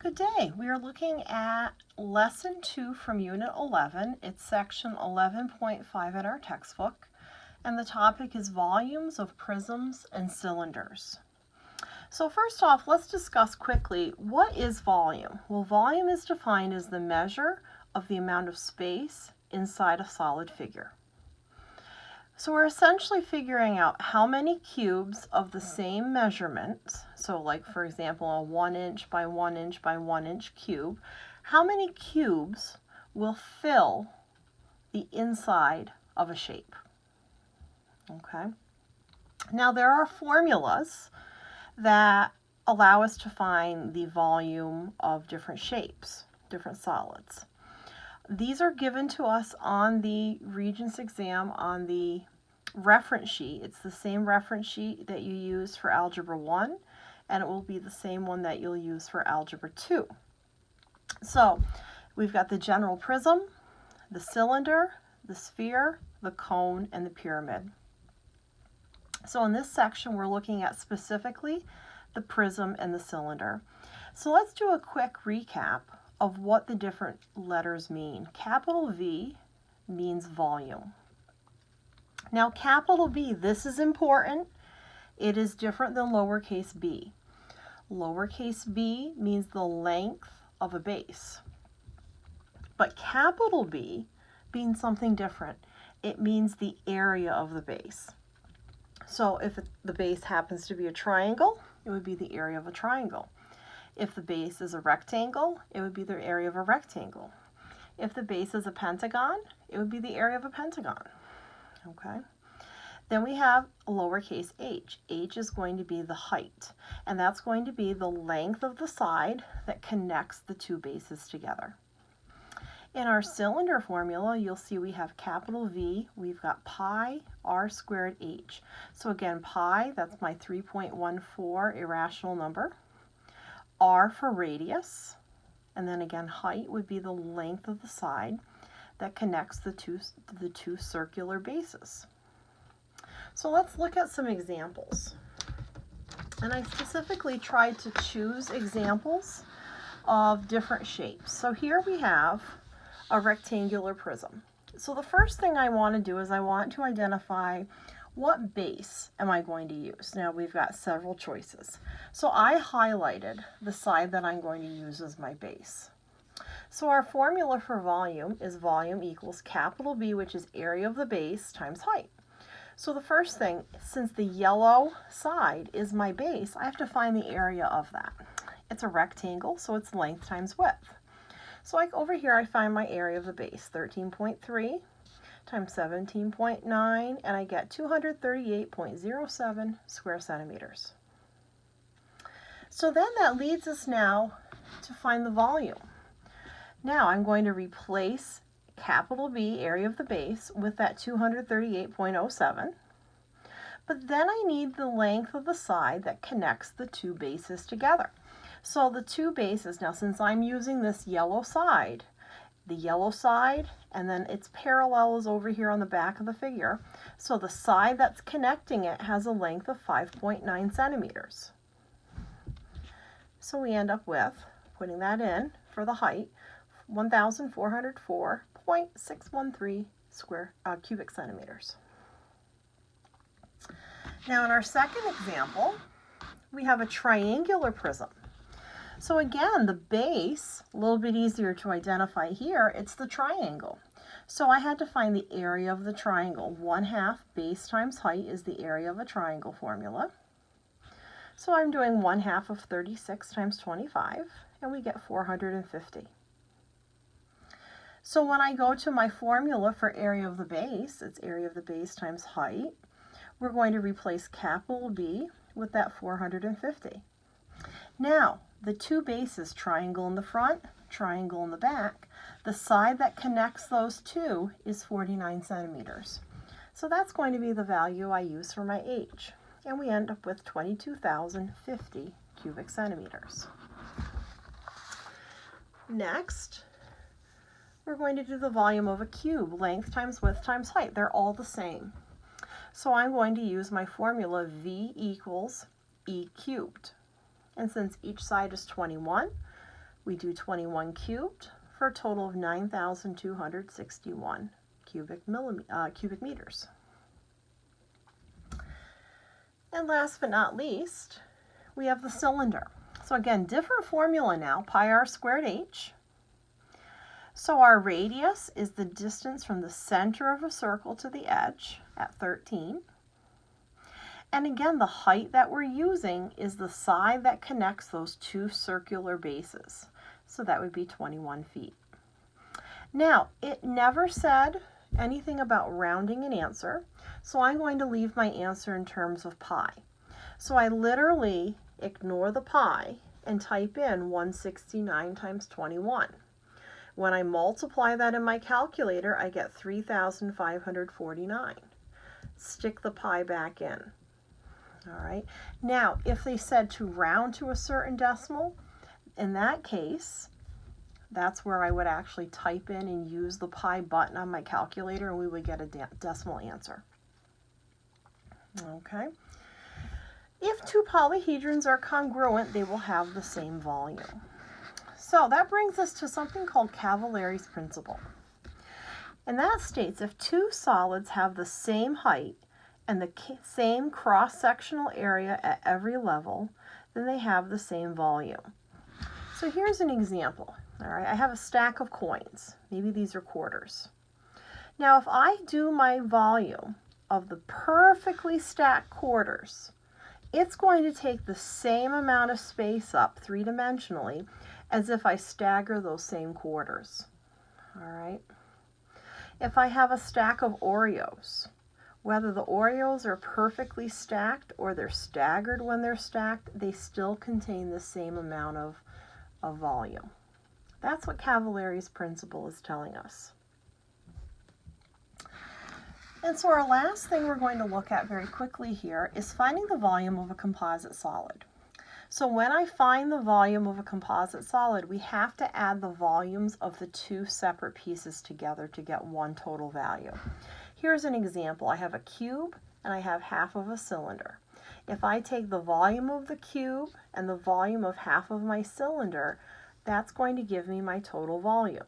Good day. We are looking at Lesson 2 from Unit 11. It's Section 11.5 in our textbook, and the topic is volumes of prisms and cylinders. So first off, let's discuss quickly, what is volume? Well, volume is defined as the measure of the amount of space inside a solid figure. So we're essentially figuring out how many cubes of the same measurement, so like for example a 1 inch by 1 inch by 1 inch cube, how many cubes will fill the inside of a shape. Okay. Now there are formulas that allow us to find the volume of different shapes, different solids. These are given to us on the Regents exam on the reference sheet. It's the same reference sheet that you use for Algebra 1, and it will be the same one that you'll use for Algebra 2. So we've got the general prism, the cylinder, the sphere, the cone, and the pyramid. So in this section, we're looking at specifically the prism and the cylinder. So let's do a quick recap of what the different letters mean. Capital V means volume. Now capital B, this is important. It is different than lowercase b. Lowercase b means the length of a base. But capital B means something different. It means the area of the base. So if the base happens to be a triangle, it would be the area of a triangle. If the base is a rectangle, it would be the area of a rectangle. If the base is a pentagon, it would be the area of a pentagon. Okay. Then we have lowercase h. H is going to be the height, and that's going to be the length of the side that connects the two bases together. In our cylinder formula, you'll see we have capital V, we've got pi r squared h. So again, pi, that's my 3.14 irrational number. R for radius, and then again height would be the length of the side that connects the two circular bases. So let's look at some examples. And I specifically tried to choose examples of different shapes. So here we have a rectangular prism. So the first thing I want to do is I want to identify what base am I going to use. Now we've got several choices. So I highlighted the side that I'm going to use as my base. So our formula for volume is volume equals capital B, which is area of the base, times height. So the first thing, since the yellow side is my base, I have to find the area of that. It's a rectangle, so it's length times width. So like over here, I find my area of the base, 13.3 times 17.9, and I get 238.07 square centimeters. So then that leads us now to find the volume. Now I'm going to replace capital B, area of the base, with that 238.07. But then I need the length of the side that connects the two bases together. So the two bases, now since I'm using this yellow side, the yellow side, and then its parallel is over here on the back of the figure. So the side that's connecting it has a length of 5.9 centimeters. So we end up with, putting that in for the height, 1,404.613 cubic centimeters. Now in our second example, we have a triangular prism. So again, the base, a little bit easier to identify here, it's the triangle. So I had to find the area of the triangle. 1/2 base times height is the area of a triangle formula. So I'm doing 1/2 of 36 times 25, and we get 450. So when I go to my formula for area of the base, it's area of the base times height, we're going to replace capital B with that 450. Now, the two bases, triangle in the front, triangle in the back, the side that connects those two is 49 centimeters. So that's going to be the value I use for my H. And we end up with 22,050 cubic centimeters. Next, we're going to do the volume of a cube, length times width times height. They're all the same. So I'm going to use my formula V equals E cubed. And since each side is 21, We do 21 cubed for a total of 9,261 cubic meters. And last but not least, we have the cylinder. So again, different formula now, pi r squared h. So our radius is the distance from the center of a circle to the edge at 13. And again, the height that we're using is the side that connects those two circular bases. So that would be 21 feet. Now, it never said anything about rounding an answer, so I'm going to leave my answer in terms of pi. So I literally ignore the pi and type in 169 times 21. When I multiply that in my calculator, I get 3,549. Stick the pi back in. All right. Now, if they said to round to a certain decimal, in that case, that's where I would actually type in and use the pi button on my calculator, and we would get a decimal answer. Okay. If two polyhedrons are congruent, they will have the same volume. So that brings us to something called Cavallari's principle. And that states if two solids have the same height and the same cross-sectional area at every level, then they have the same volume. So here's an example. All right, I have a stack of coins. Maybe these are quarters. Now, if I do my volume of the perfectly stacked quarters, it's going to take the same amount of space up three-dimensionally as if I stagger those same quarters. All right. If I have a stack of Oreos, whether the Oreos are perfectly stacked or they're staggered when they're stacked, they still contain the same amount of volume. That's what Cavallari's principle is telling us. And so our last thing we're going to look at very quickly here is finding the volume of a composite solid. So when I find the volume of a composite solid, we have to add the volumes of the two separate pieces together to get one total value. Here's an example. I have a cube and I have half of a cylinder. If I take the volume of the cube and the volume of half of my cylinder, that's going to give me my total volume.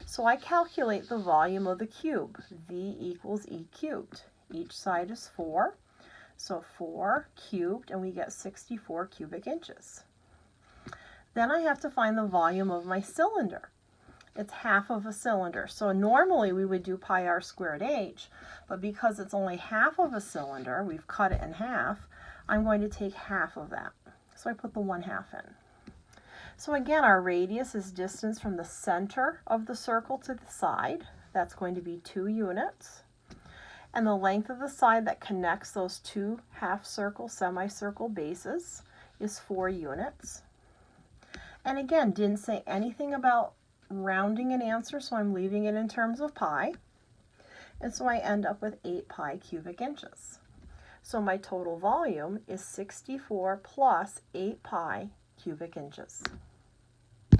So I calculate the volume of the cube. V equals E cubed. Each side is 4. So 4 cubed, and we get 64 cubic inches. Then I have to find the volume of my cylinder. It's half of a cylinder. So normally we would do pi r squared h, but because it's only half of a cylinder, we've cut it in half, I'm going to take half of that. So I put the 1/2 in. So again, our radius is distance from the center of the circle to the side. That's going to be 2 units. And the length of the side that connects those two half-circle, semicircle bases is 4 units. And again, didn't say anything about rounding an answer, so I'm leaving it in terms of pi. And so I end up with 8 pi cubic inches. So my total volume is 64 plus 8 pi cubic inches.